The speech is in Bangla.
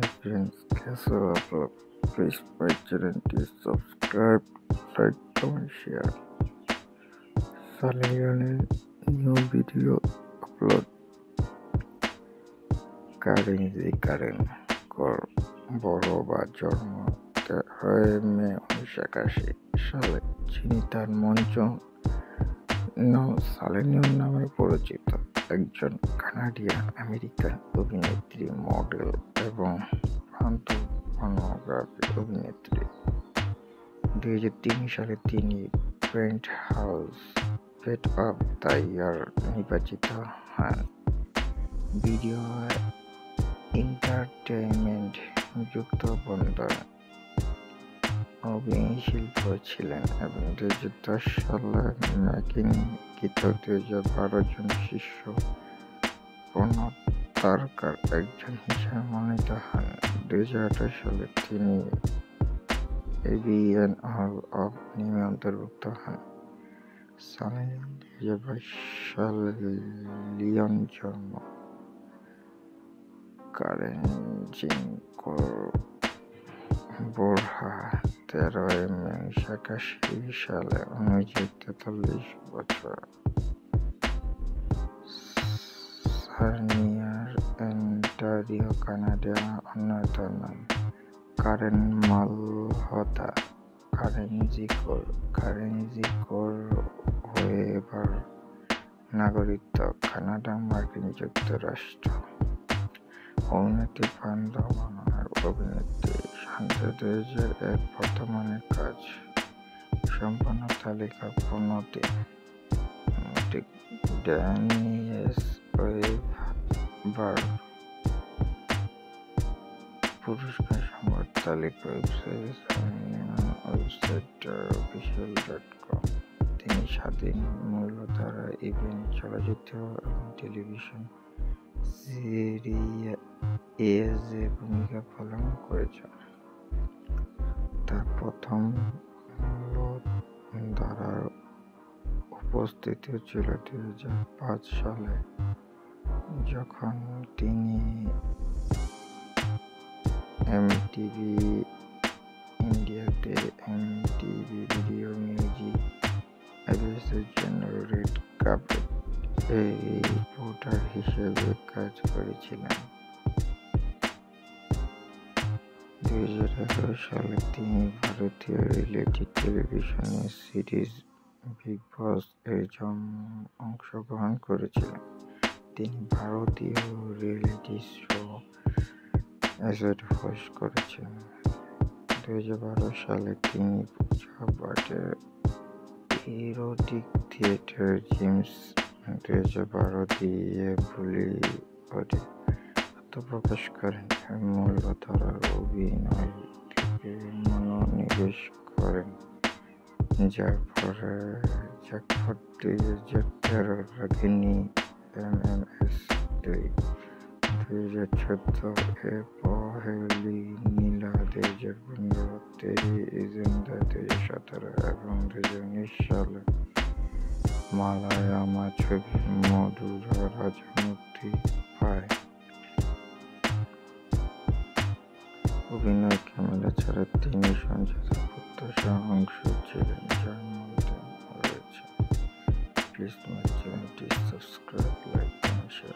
Hi friends, कैसे हो आप लोग? प्लीज माय चैनल को सब्सक्राइब, लाइक, कमेंट, शेयर। साले न्यू वीडियो अपलोड করেন বড় বা জন্ম হয় মে 1981 সালে। যিনি তার মঞ্চ সালেনিয়ন নামে পরিচিত একজন কানাডিয়ান আমেরিকান অভিনেত্রী, মডেল এবং পর্নোগ্রাফি অভিনেত্রী। 2003 সালে তিনি Penthouse pet of the year নির্বাচিত হন। ভিডিও এন্টারটেইনমেন্ট যুক্ত বন্দর অভিনয়শিল্প ছিলেন এবং 2010 সালে মেকিং গীত 2012 জন শীর্ষ পর্নো তারকার একজন হিসেবে মনোনীত হন। 2018 সালে তিনি এভিএন হল অফ নেমে অন্তর্ভুক্ত হন। সালেনিয়ন 2022 সালে লিওন জন্ম। কারেন জিনকোর বোরহা 13 মে 1981 সালে, 43 বছর। সার্নিয়ার, অন্টারিও, কানাডা। অন্যতম নাম কারেন মালহোত্রা। কারেন জিনকোর ওয়েবার নাগরিকত্ব কানাডা, মার্কিন যুক্তরাষ্ট্র। অভিনেত্রী, পান্ডা অভিনেত্রী। 2001 বর্তমানে কাজ সম্পন্ন তালিকা 15টি। ড্যানিয়েল ওয়েবার পুরস্কার সংবাদ তালিকা ওয়েবসাইট official.com। তিনি স্বাধীন মূল্যধারা ইভেন্ট, চলচ্চিত্র এবং টেলিভিশন সিরিজে ভূমিকা পালন করেছেন। তার প্রথম মূল্যধারার উপস্থিতি ছিল 2005 সালে, যখন তিনি এমটিভি ইন্ডিয়াতে এমটিভি ভিডিও মিউজিক অ্যাওয়ার্ডসের জন্য রেড কার্পেট রিপোর্টার হিসেবে কাজ করেছিলেন। 2011 সালে তিনি ভারতীয় রিয়েলিটি টেলিভিশন সিরিজ বিগ বস এর অংশগ্রহণ করেছিলেন। তিনি ভারতীয় রিয়েলিটি শো এজড হোস্ট করেছেন। 2012 সালে তিনি পূজা ভাটের ইরোটিক থিয়েটার জিমস 2012 দিয়ে বলিউডে আত্মপ্রকাশ করেন। মূল্যধারার অভিনয় থেকে মনোনিবেশ করেন, যার পরে 2013 রাগিনী MMS 2, 2014 পহেলি নীলা, 2015 তেরি ইজিন্দা, 2017 এবং 2019 সালে মালায়ামা ছবি মধুরা রাজা মুক্তি পায়। অভিনয় ক্যামেরা ছাড়া তিনি সঞ্চিত প্রত্যাশার অংশ ছিলেন, যার মধ্যে রয়েছে প্লিজ মাই চ্যানেলটি সাবস্ক্রাইব, লাইক, শেয়ার।